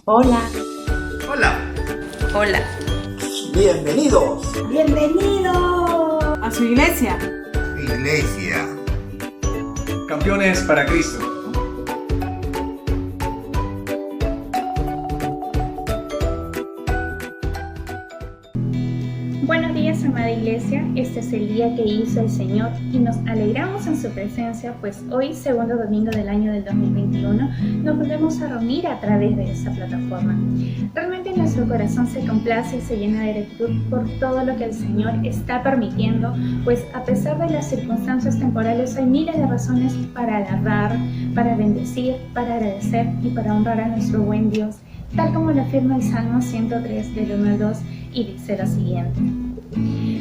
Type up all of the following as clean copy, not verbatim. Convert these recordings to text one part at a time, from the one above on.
Hola. Hola. Hola. Bienvenidos. Bienvenido a su iglesia. Iglesia. Campeones para Cristo. Buenos días, amada iglesia. Este es el día que hizo el Señor y nos alegramos en su presencia, pues hoy, segundo domingo del año del 2021, nos volvemos a reunir a través de esta plataforma. Realmente nuestro corazón se complace y se llena de gratitud por todo lo que el Señor está permitiendo, pues a pesar de las circunstancias temporales hay miles de razones para alabar, para bendecir, para agradecer y para honrar a nuestro buen Dios, tal como lo afirma el Salmo 103 del 1 al 2 y dice lo siguiente: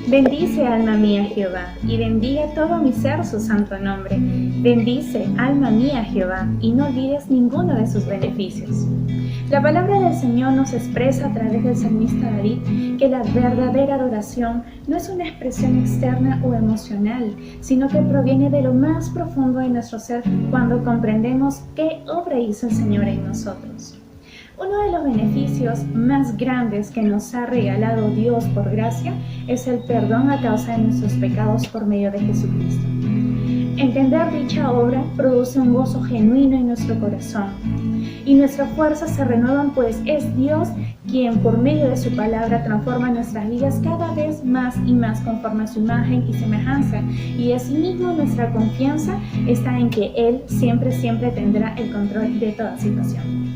Bendice, alma mía, Jehová, y bendiga todo mi ser su santo nombre. Bendice, alma mía, Jehová, y no olvides ninguno de sus beneficios. La palabra del Señor nos expresa a través del salmista David que la verdadera adoración no es una expresión externa o emocional, sino que proviene de lo más profundo de nuestro ser cuando comprendemos qué obra hizo el Señor en nosotros. Uno de los beneficios más grandes que nos ha regalado Dios por gracia es el perdón a causa de nuestros pecados por medio de Jesucristo. Entender dicha obra produce un gozo genuino en nuestro corazón y nuestras fuerzas se renuevan, pues es Dios quien por medio de su palabra transforma nuestras vidas cada vez más y más conforme a su imagen y semejanza, y asimismo nuestra confianza está en que Él siempre tendrá el control de toda situación.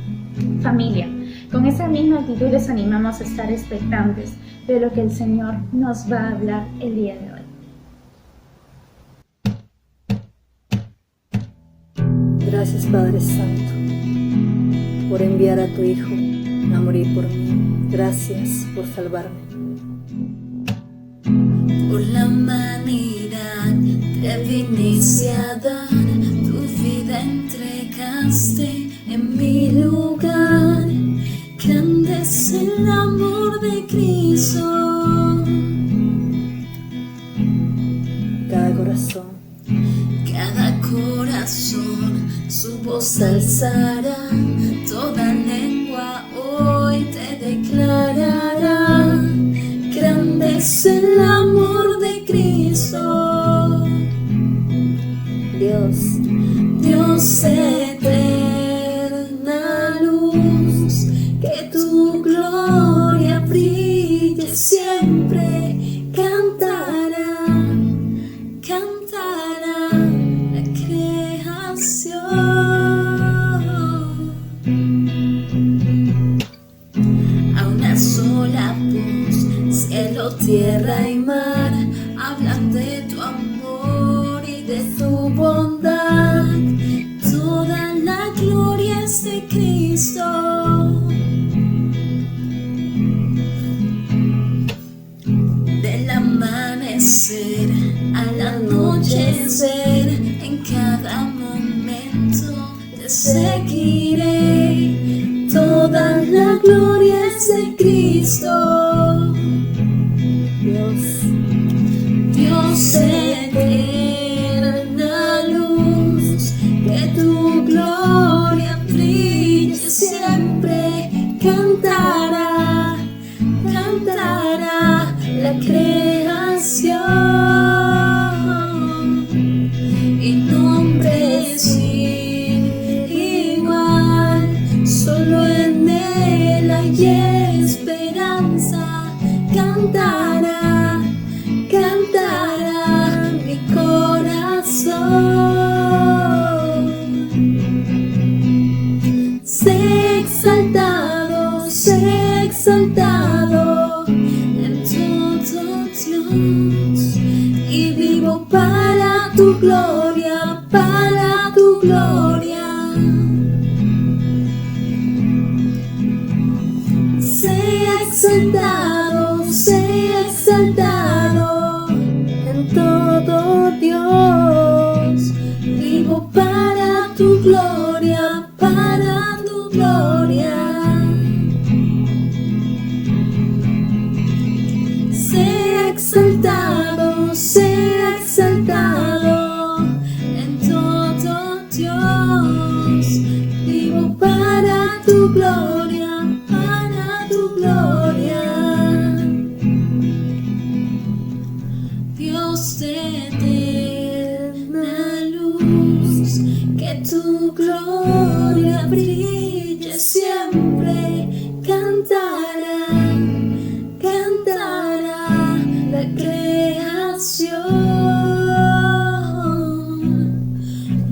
Familia, con esa misma actitud les animamos a estar expectantes de lo que el Señor nos va a hablar el día de hoy. Gracias, Padre Santo, por enviar a tu Hijo a morir por mí. Gracias por salvarme. Por la humanidad te viniste a dar, tu vida entregaste en mi lugar. Grande es el amor de Cristo. Cada corazón su voz alzará, toda lengua hoy te declarará. Grande es el amor de Cristo. Dios eterna luz, que tu gloria brille siempre. Cantará la creación. A una sola voz, cielo, tierra y mar hablan de tu amor y de tu bondad. Toda la gloria es de Cristo. Del amanecer al anochecer, en cada momento te seguiré. Toda la gloria es de Cristo. Dios eterna luz, que tu gloria brille siempre. Cantará la creación, y nombre sin igual, solo en Él hay esperanza. Cantará mi corazón. Sé exaltado en todo Dios, y vivo para tu gloria, para tu gloria. Sé exaltado en todo Dios, vivo para tu gloria, para tu gloria. Sé exaltado en todo Dios, vivo para tu gloria, que tu gloria brille siempre. Cantará, cantará la creación.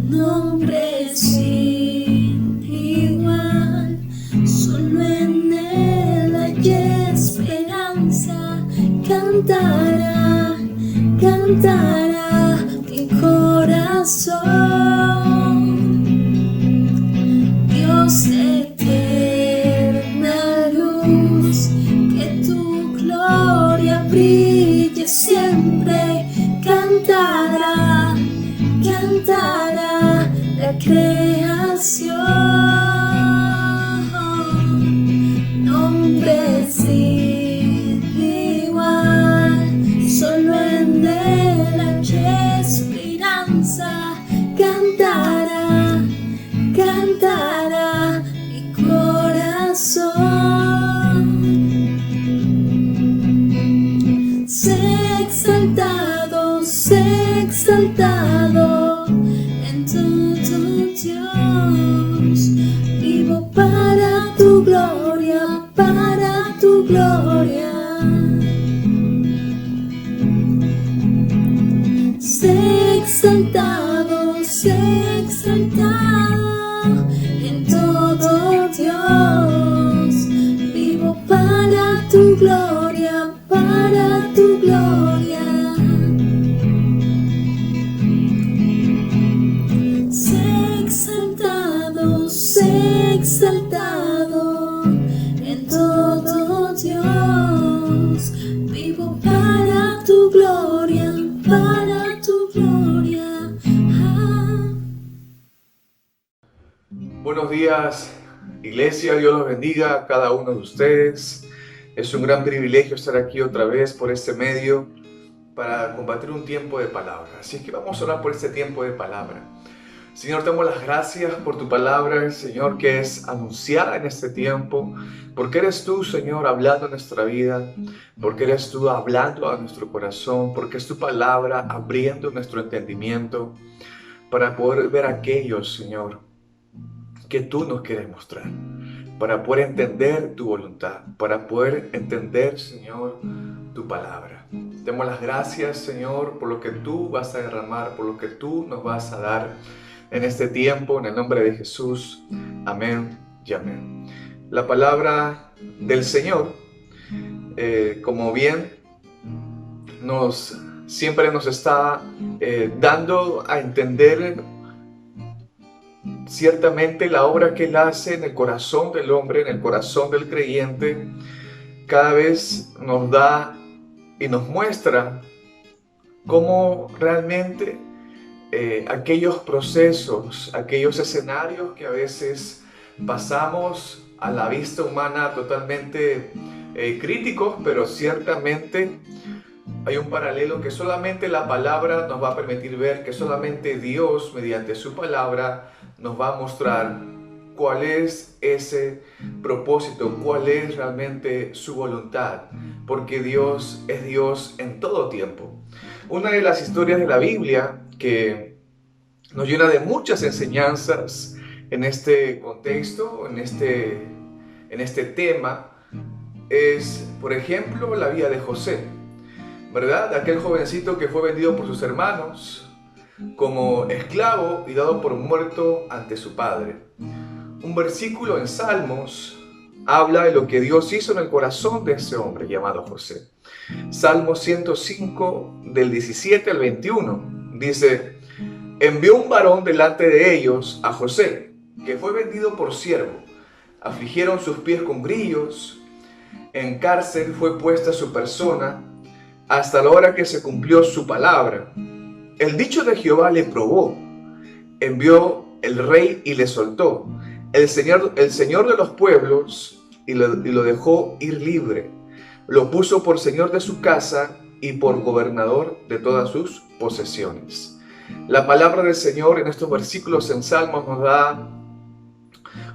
Nombre sin igual, solo en él hay esperanza. Cantará, cantará mi corazón. Dios de eterna luz, que tu gloria brille siempre. Cantará, cantará la creación. Nombre sin igual, solo en él hay esperanza. Cantará, cantará mi corazón. Sé exaltado en todo Dios. Vivo para tu gloria, para tu gloria. Sé exaltado en todo Dios. Vivo para tu gloria, para tu gloria. Sé exaltado en todo Dios. Vivo para tu gloria, para tu gloria. Buenos días, iglesia. Dios los bendiga a cada uno de ustedes. Es un gran privilegio estar aquí otra vez por este medio para compartir un tiempo de palabra. Así que vamos a orar por este tiempo de palabra. Señor, te damos las gracias por tu palabra, Señor, que es anunciada en este tiempo, porque eres tú, Señor, hablando en nuestra vida, porque eres tú hablando a nuestro corazón, porque es tu palabra abriendo nuestro entendimiento para poder ver aquello, Señor, que tú nos quieres mostrar, para poder entender tu voluntad, para poder entender, Señor, tu palabra. Te damos las gracias, Señor, por lo que tú vas a derramar, por lo que tú nos vas a dar en este tiempo, en el nombre de Jesús. Amén y amén. La palabra del Señor, como bien siempre nos está dando a entender ciertamente la obra que Él hace en el corazón del hombre, en el corazón del creyente. Cada vez nos da y nos muestra cómo realmente aquellos procesos, aquellos escenarios que a veces pasamos a la vista humana totalmente críticos, pero ciertamente hay un paralelo que solamente la palabra nos va a permitir ver, que solamente Dios, mediante su palabra, nos va a mostrar cuál es ese propósito, cuál es realmente su voluntad, porque Dios es Dios en todo tiempo. Una de las historias de la Biblia que nos llena de muchas enseñanzas en este contexto, en este tema, es, por ejemplo, la vida de José, ¿verdad? Aquel jovencito que fue vendido por sus hermanos como esclavo y dado por muerto ante su padre. Un versículo en Salmos habla de lo que Dios hizo en el corazón de ese hombre llamado José. Salmo 105, del 17 al 21, dice: envió un varón delante de ellos, a José, que fue vendido por siervo. Afligieron sus pies con grillos, en cárcel fue puesta su persona, hasta la hora que se cumplió su palabra. El dicho de Jehová le probó, envió el rey y le soltó, el Señor de los pueblos, y lo dejó ir libre. Lo puso por señor de su casa y por gobernador de todas sus posesiones. La palabra del Señor en estos versículos en Salmos nos da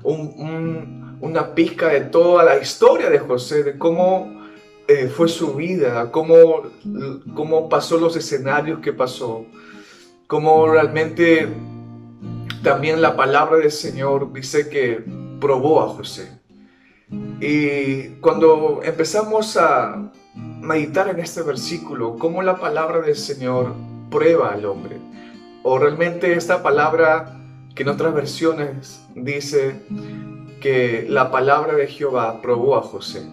una pizca de toda la historia de José, de cómo fue su vida, cómo pasó los escenarios que pasó, cómo realmente también la palabra del Señor dice que probó a José. Y cuando empezamos a meditar en este versículo, cómo la palabra del Señor prueba al hombre, o realmente esta palabra que en otras versiones dice que la palabra de Jehová probó a José.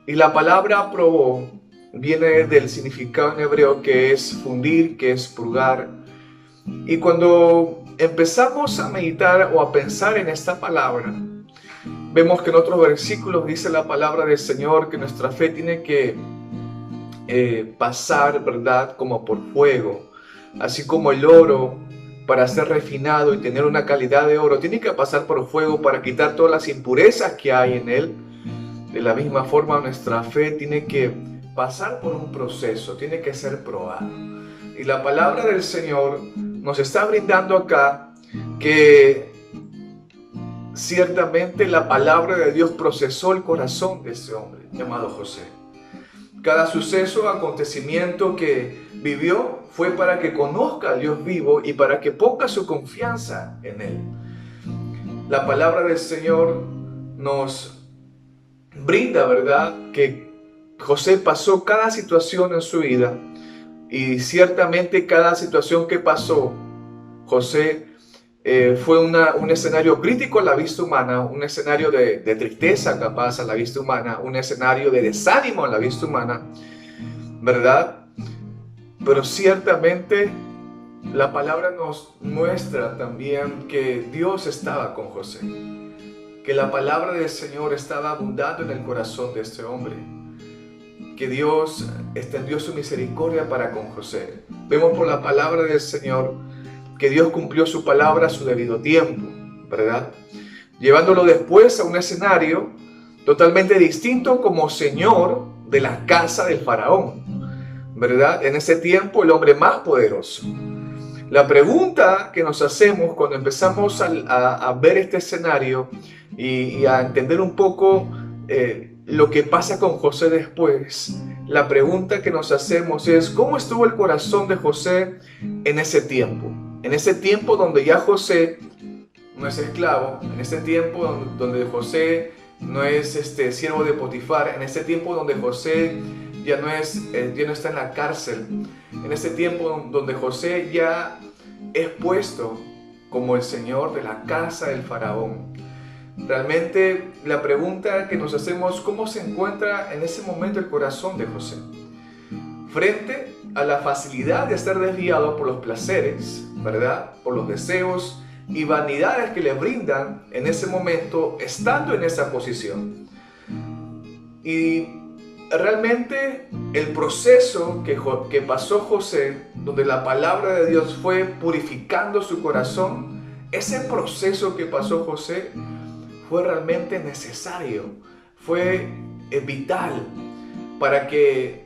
Y la palabra probó viene del significado en hebreo que es fundir, que es purgar. Y cuando empezamos a meditar o a pensar en esta palabra, vemos que en otros versículos dice la palabra del Señor que nuestra fe tiene que pasar, ¿verdad?, como por fuego. Así como el oro, para ser refinado y tener una calidad de oro, tiene que pasar por fuego para quitar todas las impurezas que hay en él. De la misma forma, nuestra fe tiene que pasar por un proceso, tiene que ser probado. Y la palabra del Señor nos está brindando acá que ciertamente la palabra de Dios procesó el corazón de ese hombre llamado José. Cada suceso, acontecimiento que vivió fue para que conozca al Dios vivo y para que ponga su confianza en Él. La palabra del Señor nos brinda, ¿verdad?, que José pasó cada situación en su vida y ciertamente cada situación que pasó, José fue un escenario crítico a la vista humana, un escenario de tristeza capaz a la vista humana, un escenario de desánimo a la vista humana, ¿verdad? Pero ciertamente la palabra nos muestra también que Dios estaba con José, que la palabra del Señor estaba abundando en el corazón de este hombre, que Dios extendió su misericordia para con José. Vemos por la palabra del Señor que Dios cumplió su palabra a su debido tiempo, ¿verdad? Llevándolo después a un escenario totalmente distinto como señor de la casa del faraón, ¿verdad? En ese tiempo el hombre más poderoso. La pregunta que nos hacemos cuando empezamos a ver este escenario y a entender un poco lo que pasa con José después, la pregunta que nos hacemos es: ¿cómo estuvo el corazón de José en ese tiempo? En ese tiempo donde ya José no es esclavo, en ese tiempo donde José no es siervo de Potifar, en ese tiempo donde José ya no está en la cárcel, en ese tiempo donde José ya es puesto como el señor de la casa del faraón. Realmente la pregunta que nos hacemos: ¿cómo se encuentra en ese momento el corazón de José? Frente a la facilidad de estar desviado por los placeres, ¿verdad?, por los deseos y vanidades que le brindan en ese momento, estando en esa posición. Y realmente el proceso que pasó José, donde la palabra de Dios fue purificando su corazón, ese proceso que pasó José fue realmente necesario, fue vital para que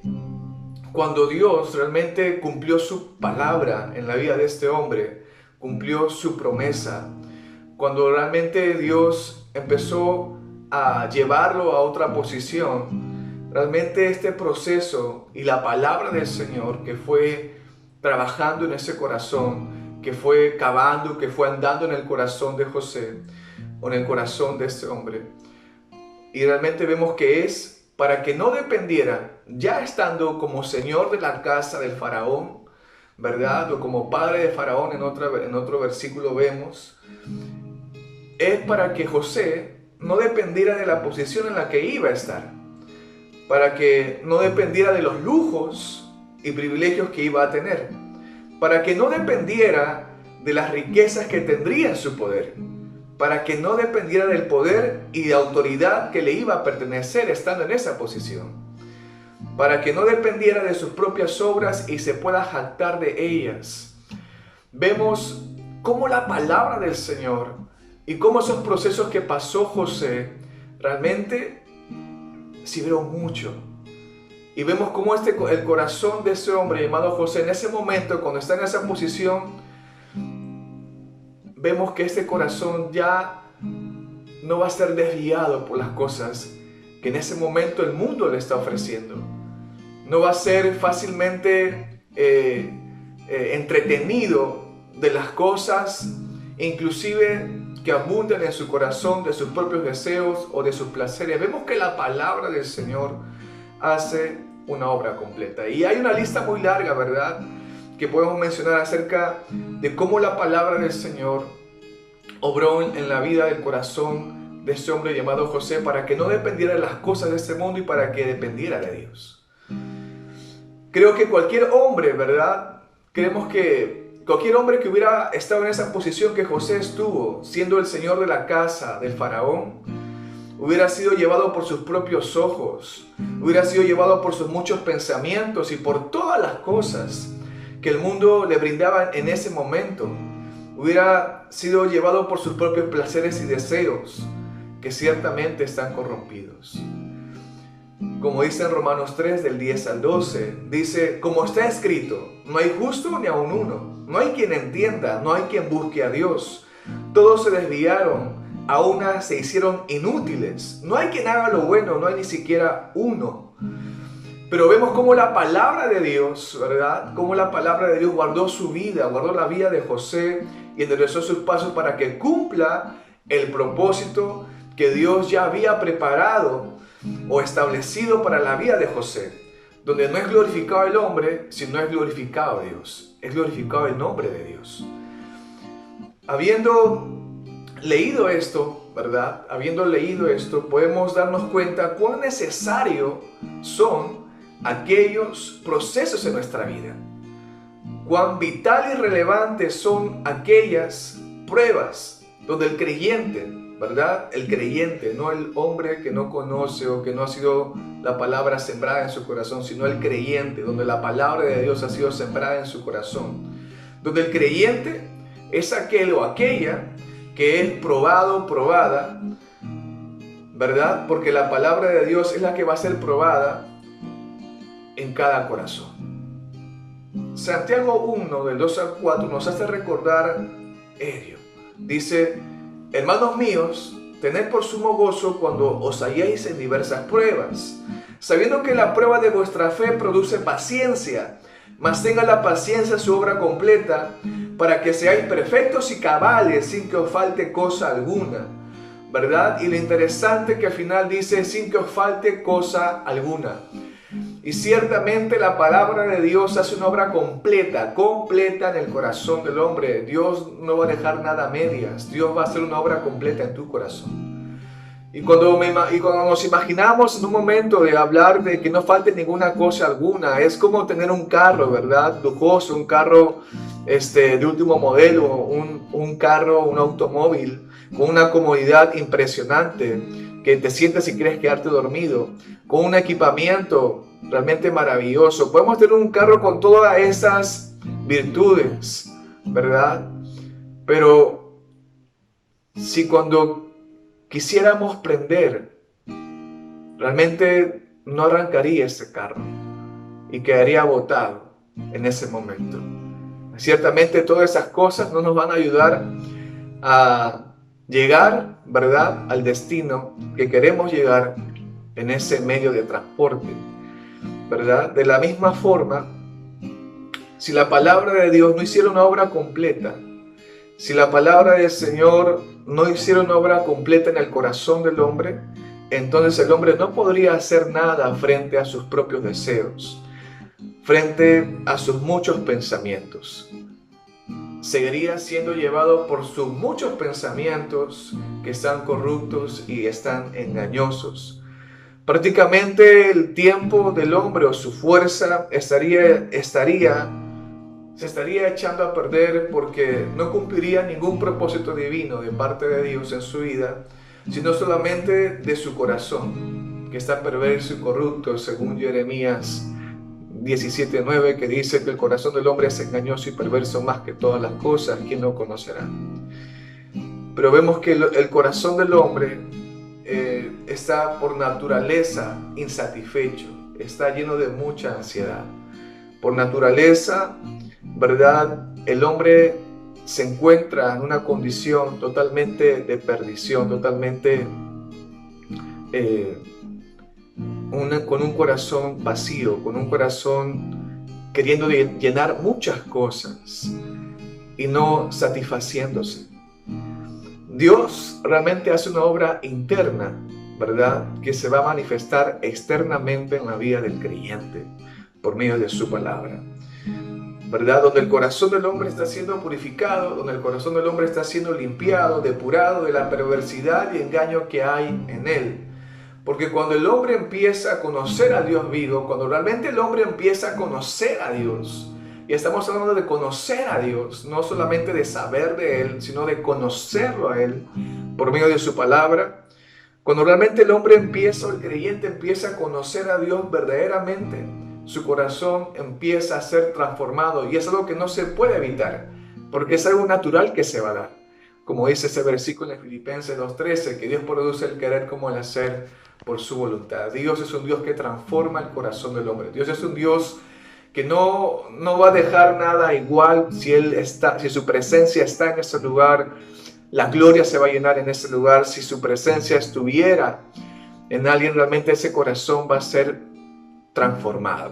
cuando Dios realmente cumplió su palabra en la vida de este hombre, cumplió su promesa, cuando realmente Dios empezó a llevarlo a otra posición, realmente este proceso y la palabra del Señor que fue trabajando en ese corazón, que fue cavando, que fue andando en el corazón de José, o en el corazón de este hombre, y realmente vemos que es para que no dependiera, ya estando como señor de la casa del faraón, ¿verdad?, o como padre de faraón, en otro versículo vemos, es para que José no dependiera de la posición en la que iba a estar, para que no dependiera de los lujos y privilegios que iba a tener, para que no dependiera de las riquezas que tendría en su poder, para que no dependiera del poder y de autoridad que le iba a pertenecer estando en esa posición, para que no dependiera de sus propias obras y se pueda jactar de ellas. Vemos cómo la palabra del Señor y cómo esos procesos que pasó José realmente sirvieron mucho. Y vemos cómo el corazón de ese hombre llamado José, en ese momento, cuando está en esa posición, vemos que este corazón ya no va a ser desviado por las cosas que en ese momento el mundo le está ofreciendo. No va a ser fácilmente entretenido de las cosas inclusive que abunden en su corazón de sus propios deseos o de sus placeres. Vemos que la palabra del Señor hace una obra completa. Y hay una lista muy larga, ¿verdad?, que podemos mencionar acerca de cómo la palabra del Señor obró en la vida del corazón de este hombre llamado José para que no dependiera de las cosas de este mundo y para que dependiera de Dios. Creo que cualquier hombre, ¿verdad?, creemos que cualquier hombre que hubiera estado en esa posición que José estuvo, siendo el señor de la casa del faraón, hubiera sido llevado por sus propios ojos, hubiera sido llevado por sus muchos pensamientos y por todas las cosas que el mundo le brindaba en ese momento. Hubiera sido llevado por sus propios placeres y deseos, que ciertamente están corrompidos. Como dice en Romanos 3, del 10 al 12, dice, como está escrito, no hay justo ni aun uno, no hay quien entienda, no hay quien busque a Dios. Todos se desviaron, a una se hicieron inútiles. No hay quien haga lo bueno, no hay ni siquiera uno. Pero vemos cómo la palabra de Dios, ¿verdad?, cómo la palabra de Dios guardó su vida, guardó la vida de José y enderezó sus pasos para que cumpla el propósito que Dios ya había preparado o establecido para la vida de José, donde no es glorificado el hombre, sino es glorificado Dios, es glorificado el nombre de Dios. Habiendo leído esto, ¿verdad?, habiendo leído esto, podemos darnos cuenta cuán necesario son aquellos procesos en nuestra vida, cuán vital y relevantes son aquellas pruebas donde el creyente, ¿verdad?, el creyente, no el hombre que no conoce o que no ha sido la palabra sembrada en su corazón, sino el creyente, donde la palabra de Dios ha sido sembrada en su corazón, donde el creyente es aquel o aquella que es probado, probada, ¿verdad?, porque la palabra de Dios es la que va a ser probada en cada corazón. Santiago 1, del 2 al 4, nos hace recordar ello. Dice, hermanos míos, tened por sumo gozo cuando os halléis en diversas pruebas, sabiendo que la prueba de vuestra fe produce paciencia, mas tenga la paciencia su obra completa, para que seáis perfectos y cabales sin que os falte cosa alguna, ¿verdad? Y lo interesante que al final dice, sin que os falte cosa alguna. Y ciertamente la palabra de Dios hace una obra completa en el corazón del hombre. Dios no va a dejar nada a medias. Dios va a hacer una obra completa en tu corazón. Y cuando nos imaginamos en un momento de hablar de que no falte ninguna cosa alguna, es como tener un carro, ¿verdad?, lujoso, un carro de último modelo, un carro, un automóvil con una comodidad impresionante, que te sientes y quieres quedarte dormido, con un equipamiento realmente maravilloso. Podemos tener un carro con todas esas virtudes, ¿verdad? Pero si cuando quisiéramos prender, realmente no arrancaría ese carro y quedaría botado en ese momento. Ciertamente todas esas cosas no nos van a ayudar a llegar, ¿verdad?, al destino que queremos llegar en ese medio de transporte, ¿verdad? De la misma forma, si la palabra de Dios no hiciera una obra completa, si la palabra del Señor no hiciera una obra completa en el corazón del hombre, entonces el hombre no podría hacer nada frente a sus propios deseos, frente a sus muchos pensamientos. Seguiría siendo llevado por sus muchos pensamientos que están corruptos y están engañosos. Prácticamente el tiempo del hombre o su fuerza se estaría echando a perder, porque no cumpliría ningún propósito divino de parte de Dios en su vida, sino solamente de su corazón, que está perverso y corrupto, según Jeremías 17:9, que dice que el corazón del hombre es engañoso y perverso más que todas las cosas, ¿quién no conocerá? Pero vemos que el corazón del hombre está por naturaleza insatisfecho, está lleno de mucha ansiedad. Por naturaleza, ¿verdad?, el hombre se encuentra en una condición totalmente de perdición, totalmente con un corazón vacío, con un corazón queriendo llenar muchas cosas y no satisfaciéndose. Dios realmente hace una obra interna, ¿verdad? Que se va a manifestar externamente en la vida del creyente por medio de su palabra, ¿verdad? Donde el corazón del hombre está siendo purificado, donde el corazón del hombre está siendo limpiado, depurado de la perversidad y engaño que hay en él. Porque cuando el hombre empieza a conocer a Dios vivo, cuando realmente el hombre empieza a conocer a Dios, y estamos hablando de conocer a Dios, no solamente de saber de Él, sino de conocerlo a Él por medio de su palabra. Cuando realmente el hombre empieza, o el creyente empieza a conocer a Dios verdaderamente, su corazón empieza a ser transformado, y es algo que no se puede evitar, porque es algo natural que se va a dar. Como dice ese versículo en Filipenses 2:13, que Dios produce el querer como el hacer por su voluntad. Dios es un Dios que transforma el corazón del hombre. Dios es un Dios que no va a dejar nada igual. Si su presencia está en ese lugar, la gloria se va a llenar en ese lugar. Si su presencia estuviera en alguien, realmente ese corazón va a ser transformado.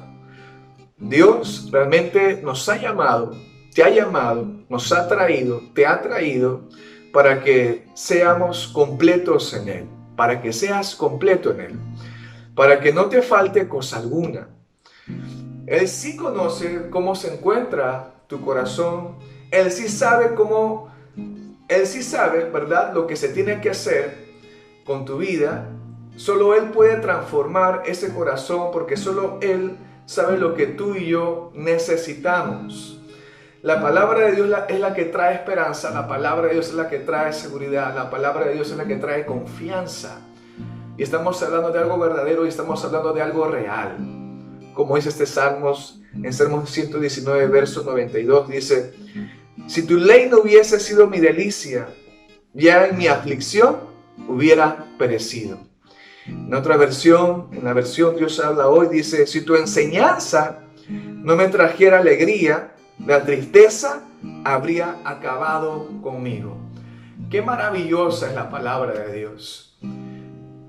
Dios realmente nos ha llamado, te ha llamado, nos ha traído, te ha traído para que seamos completos en Él, para que seas completo en Él, para que no te falte cosa alguna. Él sí conoce cómo se encuentra tu corazón. Él sí sabe, ¿verdad?, lo que se tiene que hacer con tu vida. Solo Él puede transformar ese corazón, porque solo Él sabe lo que tú y yo necesitamos. La palabra de Dios es la que trae esperanza, la palabra de Dios es la que trae seguridad, la palabra de Dios es la que trae confianza. Y estamos hablando de algo verdadero y estamos hablando de algo real. Como dice este Salmos, en Salmos 119, verso 92, dice: si tu ley no hubiese sido mi delicia, ya en mi aflicción hubiera perecido. En otra versión, en la versión Dios habla hoy, dice: si tu enseñanza no me trajera alegría, la tristeza habría acabado conmigo. Qué maravillosa es la palabra de Dios.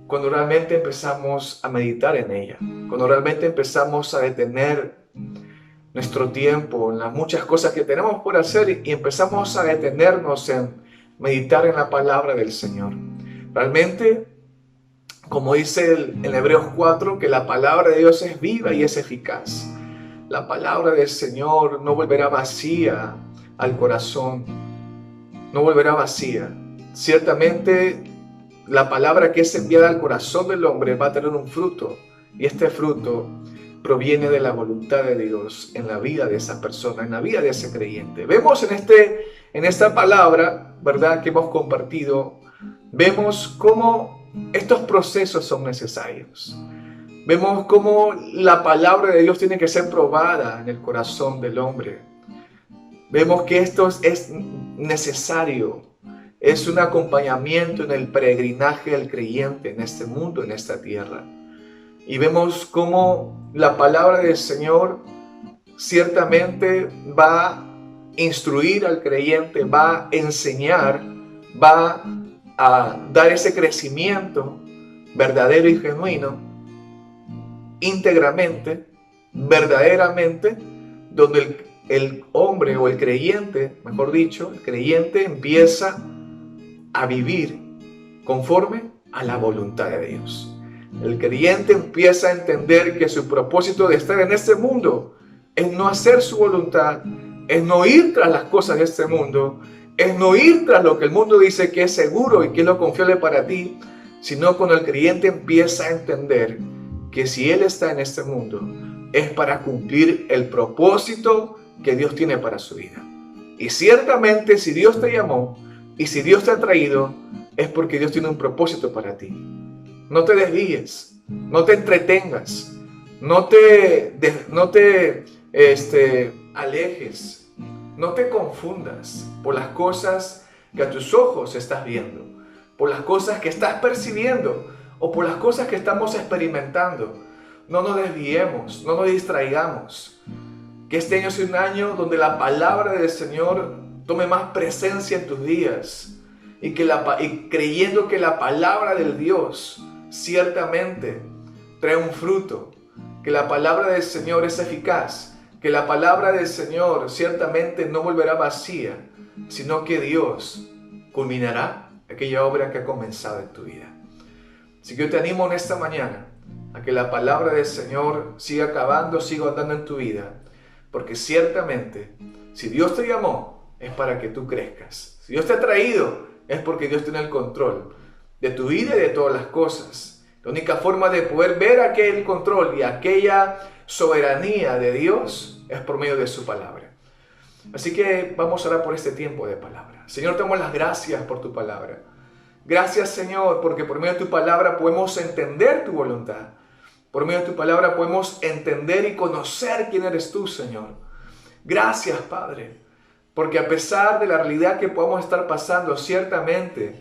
Cuando realmente empezamos a meditar en ella, cuando realmente empezamos a detener nuestro tiempo en las muchas cosas que tenemos por hacer y empezamos a detenernos en meditar en la palabra del Señor. Realmente, como dice en Hebreos 4, que la palabra de Dios es viva y es eficaz. La palabra del Señor no volverá vacía al corazón, no volverá vacía. Ciertamente, la palabra que es enviada al corazón del hombre va a tener un fruto, y este fruto proviene de la voluntad de Dios en la vida de esa persona, en la vida de ese creyente. Vemos en esta palabra, ¿verdad?, que hemos compartido, vemos cómo estos procesos son necesarios. Vemos cómo la palabra de Dios tiene que ser probada en el corazón del hombre. Vemos que esto es necesario. Es un acompañamiento en el peregrinaje del creyente en este mundo, en esta tierra. Y vemos cómo la palabra del Señor ciertamente va a instruir al creyente, va a enseñar, va a dar ese crecimiento verdadero y genuino, íntegramente, verdaderamente, donde el hombre o el creyente, mejor dicho, el creyente empieza a vivir conforme a la voluntad de Dios. El creyente empieza a entender que su propósito de estar en este mundo es no hacer su voluntad, es no ir tras las cosas de este mundo, es no ir tras lo que el mundo dice que es seguro y que es lo confiable para ti, sino cuando el creyente empieza a entender que si él está en este mundo es para cumplir el propósito que Dios tiene para su vida. Y ciertamente, si Dios te llamó y si Dios te ha traído, es porque Dios tiene un propósito para ti. No te desvíes, no te entretengas, no te alejes, no te confundas por las cosas que a tus ojos estás viendo, por las cosas que estás percibiendo o por las cosas que estamos experimentando. No nos desviemos, no nos distraigamos. Que este año sea un año donde la palabra del Señor tome más presencia en tus días y creyendo que la palabra del Dios ciertamente trae un fruto, que la palabra del Señor es eficaz, que la palabra del Señor ciertamente no volverá vacía, sino que Dios culminará aquella obra que ha comenzado en tu vida. Así que yo te animo en esta mañana a que la palabra del Señor siga acabando, siga andando en tu vida, porque ciertamente, si Dios te llamó, es para que tú crezcas. Si Dios te ha traído, es porque Dios tiene el control de tu vida y de todas las cosas. La única forma de poder ver aquel control y aquella soberanía de Dios es por medio de su palabra. Así que vamos a orar por este tiempo de palabra. Señor, te damos las gracias por tu palabra. Gracias, Señor, porque por medio de tu palabra podemos entender tu voluntad. Por medio de tu palabra podemos entender y conocer quién eres tú, Señor. Gracias, Padre, porque a pesar de la realidad que podamos estar pasando, ciertamente,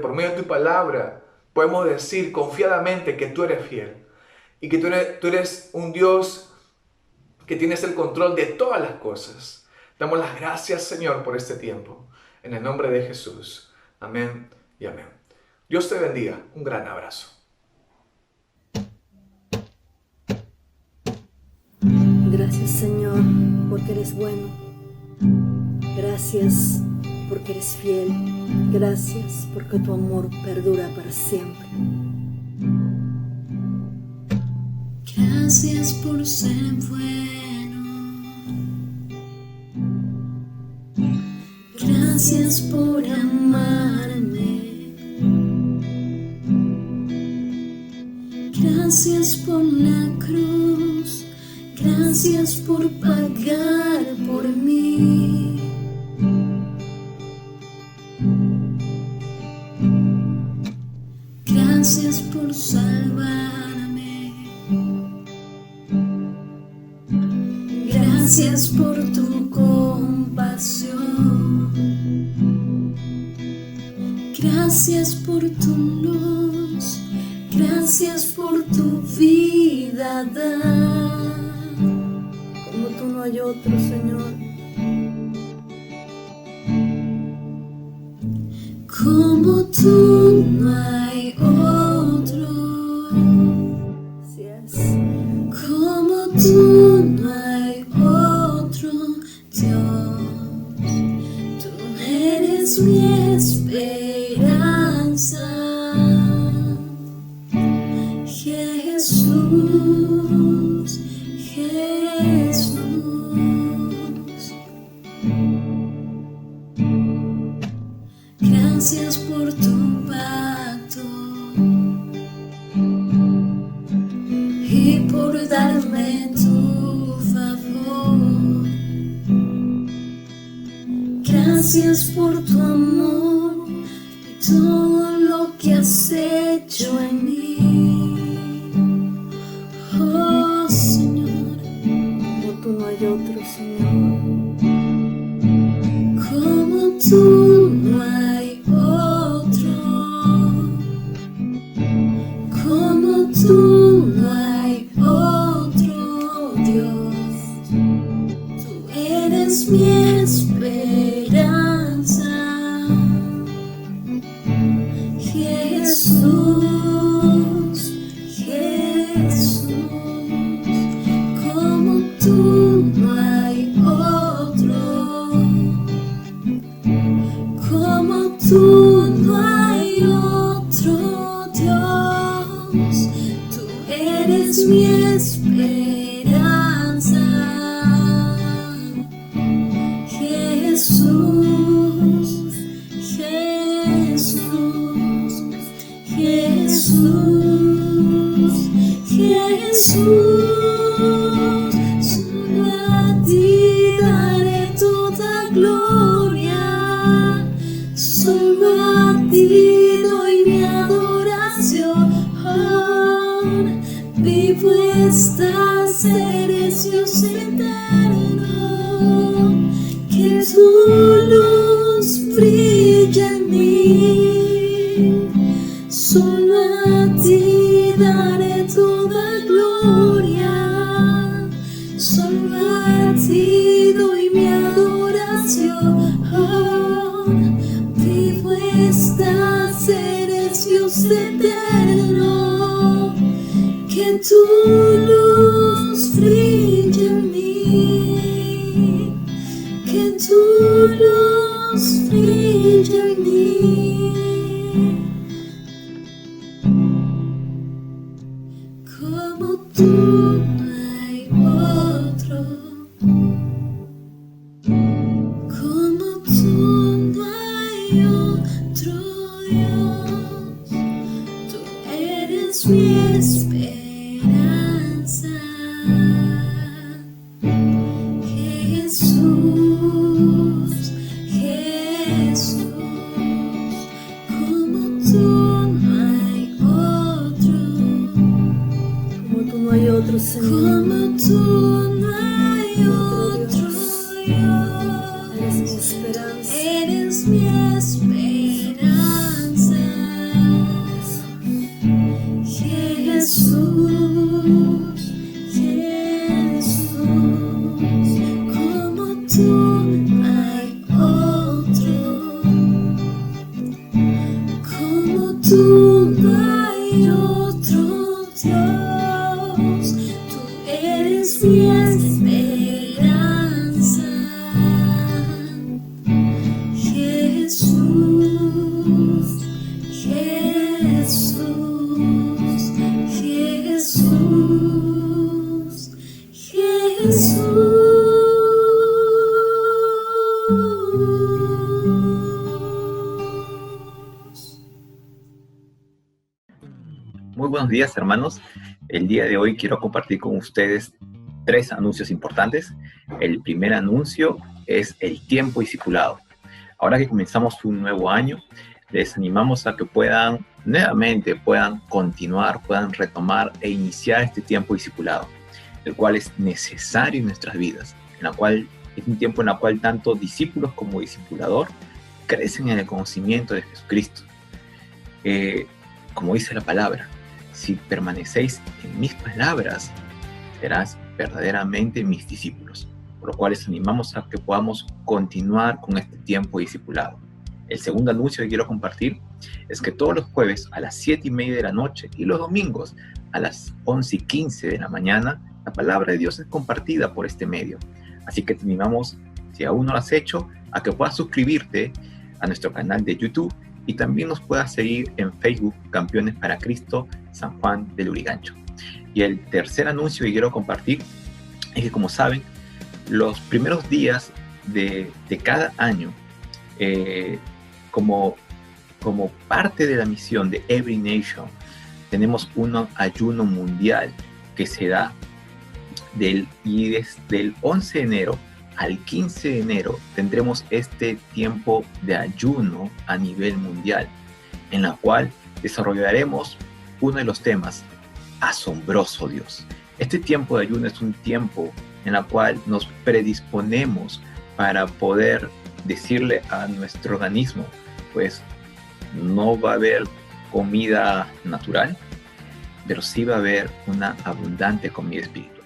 por medio de tu palabra, podemos decir confiadamente que tú eres fiel y que tú eres un Dios que tienes el control de todas las cosas. Damos las gracias, Señor, por este tiempo. En el nombre de Jesús. Amén y amén. Dios te bendiga. Un gran abrazo. Gracias, Señor, porque eres bueno. Gracias porque eres fiel. Gracias porque tu amor perdura para siempre. Gracias por ser bueno. Gracias por amarme. Gracias por la cruz. Gracias por pagar por mí. Gracias por salvarme. Gracias por tu compasión. Gracias por tu luz. Gracias por tu vida dar. Como tú no hay otro, Señor. Como tú no hay otro. Así es. Como tú no hay otro Dios. Tú eres mi esperanza. Jesús, Jesús. Gracias por tu pacto y por darme tu favor. Gracias por tu amor y todo lo que has hecho en mí. Oh, Señor, Como tú no hay otro, Señor. como tú no hay otro. Como tú no hay otro Dios. Tú eres mi esperanza. Jesús, Jesús. Como tú no hay otro. Como tú no hay otro Dios. Tú eres mi esperanza. Jesús, Jesús, Jesús, Jesús. Solo a ti daré toda gloria. Solo a ti doy mi adoración. Vivo estás, eres Dios eterno. Que tu luz brilla en mí. Solo a ti daré toda gloria. Solo a ti doy mi adoración. Vivo estás, eres Dios eterno. Que tu luz brilla en mí. Que tu luz brilla en mí. tú no hay otro Dios, tú eres mi esperanza. Jesús, Jesús, como tú no hay otro, Como tú no hay otro, Señor. como tú no hay otro Eres mi Dios, esperanza. eres mi esperanza. Jesús, Jesús, como tú no hay otro, como tú no hay otro Dios, tú eres mi esperanza. Jesús, Jesús, Jesús, Jesús. Muy buenos días, hermanos. El día de hoy quiero compartir con ustedes 3 anuncios importantes. El primer anuncio es el tiempo discipulado. Ahora que comenzamos un nuevo año, les animamos a que puedan continuar, puedan retomar e iniciar este tiempo discipulado, el cual es necesario en nuestras vidas, es un tiempo en el cual tanto discípulos como discipulador crecen en el conocimiento de Jesucristo. Como dice la palabra, si permanecéis en mis palabras, serás verdaderamente mis discípulos. Por lo cual les animamos a que podamos continuar con este tiempo discipulado. El segundo anuncio que quiero compartir es que todos los jueves a las 7:30 de la noche y los domingos a las 11:15 de la mañana, la palabra de Dios es compartida por este medio. Así que te animamos, si aún no lo has hecho, a que puedas suscribirte a nuestro canal de YouTube y también nos puedas seguir en Facebook, Campeones para Cristo, San Juan de Lurigancho. Y el tercer anuncio que quiero compartir es que, como saben, los primeros días de cada año, como parte de la misión de Every Nation, tenemos un ayuno mundial que se da desde el 11 de enero al 15 de enero tendremos este tiempo de ayuno a nivel mundial, en la cual desarrollaremos uno de los temas, Asombroso Dios. Este tiempo de ayuno es un tiempo en el cual nos predisponemos para poder decirle a nuestro organismo, pues no va a haber comida natural, pero sí va a haber una abundante comida espiritual.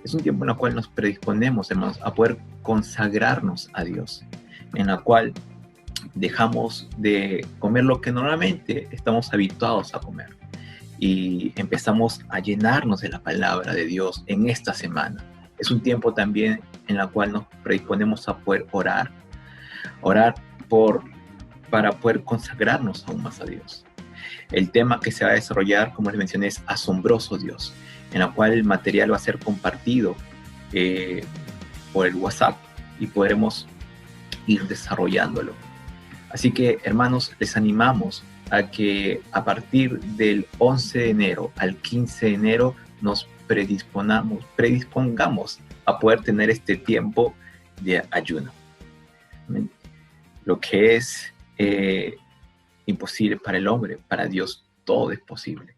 Es un tiempo en el cual nos predisponemos, hermanos, a poder consagrarnos a Dios, en la cual dejamos de comer lo que normalmente estamos habituados a comer y empezamos a llenarnos de la palabra de Dios en esta semana. Es un tiempo también en el cual nos predisponemos a poder orar para poder consagrarnos aún más a Dios. El tema que se va a desarrollar, como les mencioné, es Asombroso Dios, en la cual el material va a ser compartido por el WhatsApp y podremos ir desarrollándolo. Así que, hermanos, les animamos a que a partir del 11 de enero al 15 de enero nos predispongamos a poder tener este tiempo de ayuno. Amén. Lo que es imposible para el hombre, para Dios todo es posible.